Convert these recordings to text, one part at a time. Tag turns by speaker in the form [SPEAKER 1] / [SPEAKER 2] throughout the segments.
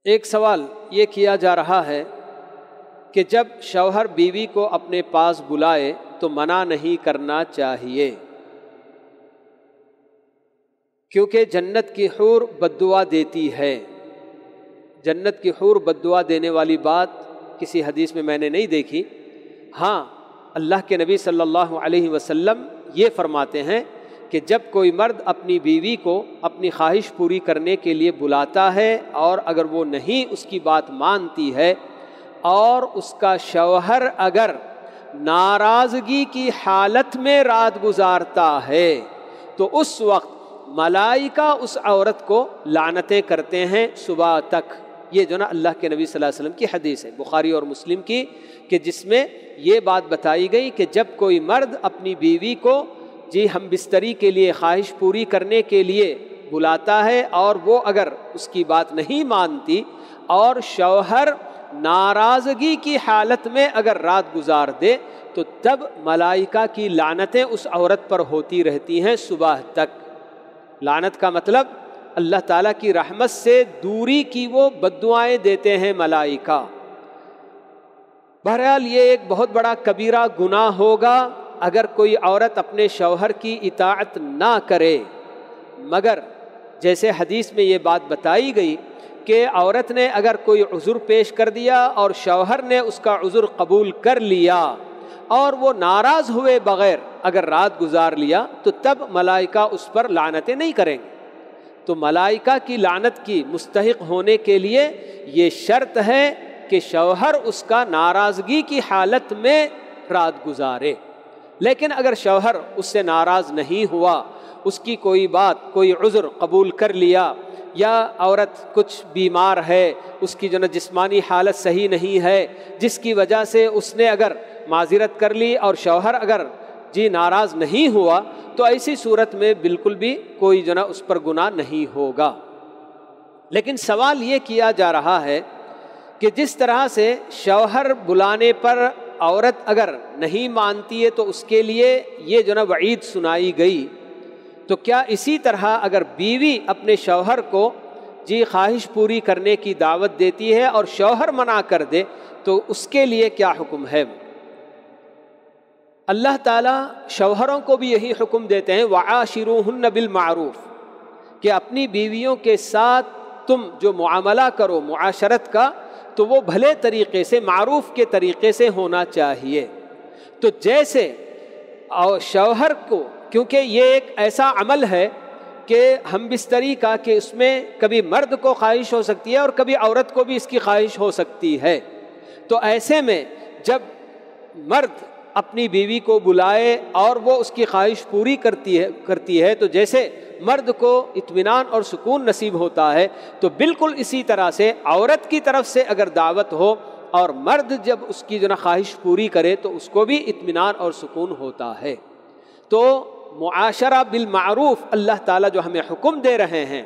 [SPEAKER 1] ایک سوال یہ کیا جا رہا ہے کہ جب شوہر بیوی کو اپنے پاس بلائے تو منع نہیں کرنا چاہیے، کیونکہ جنت کی حور بد دعا دیتی ہے۔ جنت کی حور بد دعا دینے والی بات کسی حدیث میں نے نہیں دیکھی۔ ہاں، اللہ کے نبی صلی اللہ علیہ وسلم یہ فرماتے ہیں کہ جب کوئی مرد اپنی بیوی کو اپنی خواہش پوری کرنے کے لیے بلاتا ہے اور اگر وہ نہیں اس کی بات مانتی ہے اور اس کا شوہر اگر ناراضگی کی حالت میں رات گزارتا ہے تو اس وقت ملائکہ اس عورت کو لعنتیں کرتے ہیں صبح تک۔ یہ جو اللہ کے نبی صلی اللہ علیہ وسلم کی حدیث ہے، بخاری اور مسلم کی، کہ جس میں یہ بات بتائی گئی کہ جب کوئی مرد اپنی بیوی کو ہم بستری کے لیے خواہش پوری کرنے کے لیے بلاتا ہے اور وہ اگر اس کی بات نہیں مانتی اور شوہر ناراضگی کی حالت میں اگر رات گزار دے تو تب ملائکہ کی لعنتیں اس عورت پر ہوتی رہتی ہیں صبح تک۔ لعنت کا مطلب اللہ تعالیٰ کی رحمت سے دوری کی وہ بد دعائیں دیتے ہیں ملائکہ۔ بہرحال یہ ایک بہت بڑا کبیرہ گناہ ہوگا اگر کوئی عورت اپنے شوہر کی اطاعت نہ کرے، مگر جیسے حدیث میں یہ بات بتائی گئی کہ عورت نے اگر کوئی عذر پیش کر دیا اور شوہر نے اس کا عذر قبول کر لیا اور وہ ناراض ہوئے بغیر اگر رات گزار لیا تو تب ملائکہ اس پر لعنتیں نہیں کریں گے۔ تو ملائکہ کی لعنت کی مستحق ہونے کے لیے یہ شرط ہے کہ شوہر اس کا ناراضگی کی حالت میں رات گزارے۔ لیکن اگر شوہر اس سے ناراض نہیں ہوا، اس کی کوئی بات، کوئی عذر قبول کر لیا، یا عورت کچھ بیمار ہے، اس کی جسمانی حالت صحیح نہیں ہے جس کی وجہ سے اس نے اگر معذرت کر لی اور شوہر اگر ناراض نہیں ہوا تو ایسی صورت میں بالکل بھی کوئی اس پر گناہ نہیں ہوگا۔ لیکن سوال یہ کیا جا رہا ہے کہ جس طرح سے شوہر بلانے پر عورت اگر نہیں مانتی ہے تو اس کے لیے یہ وعید سنائی گئی، تو کیا اسی طرح اگر بیوی اپنے شوہر کو خواہش پوری کرنے کی دعوت دیتی ہے اور شوہر منع کر دے تو اس کے لیے کیا حکم ہے؟ اللہ تعالیٰ شوہروں کو بھی یہی حکم دیتے ہیں وَعَاشِرُوهُنَّ بِالْمَعْرُوفِ، کہ اپنی بیویوں کے ساتھ تم جو معاملہ کرو معاشرت کا تو وہ بھلے طریقے سے، معروف کے طریقے سے ہونا چاہیے۔ تو جیسے شوہر کو، کیونکہ یہ ایک ایسا عمل ہے کہ ہم بستری کا کہ اس میں کبھی مرد کو خواہش ہو سکتی ہے اور کبھی عورت کو بھی اس کی خواہش ہو سکتی ہے، تو ایسے میں جب مرد اپنی بیوی کو بلائے اور وہ اس کی خواہش پوری کرتی ہے تو جیسے مرد کو اطمینان اور سکون نصیب ہوتا ہے، تو بالکل اسی طرح سے عورت کی طرف سے اگر دعوت ہو اور مرد جب اس کی خواہش پوری کرے تو اس کو بھی اطمینان اور سکون ہوتا ہے۔ تو معاشرہ بالمعروف اللہ تعالیٰ جو ہمیں حکم دے رہے ہیں،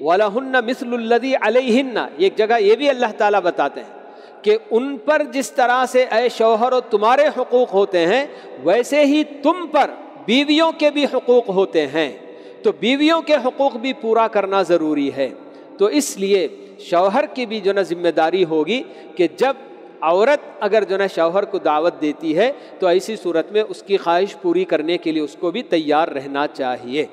[SPEAKER 1] وَلَهُنَّ مِثْلُ الَّذِي عَلَيْهِنَّ، ایک جگہ یہ بھی اللہ تعالیٰ بتاتے ہیں کہ ان پر جس طرح سے اے شوہرو تمہارے حقوق ہوتے ہیں ویسے ہی تم پر بیویوں کے بھی حقوق ہوتے ہیں، تو بیویوں کے حقوق بھی پورا کرنا ضروری ہے۔ تو اس لیے شوہر کی بھی ذمہ داری ہوگی کہ جب عورت اگر شوہر کو دعوت دیتی ہے تو ایسی صورت میں اس کی خواہش پوری کرنے کے لیے اس کو بھی تیار رہنا چاہیے۔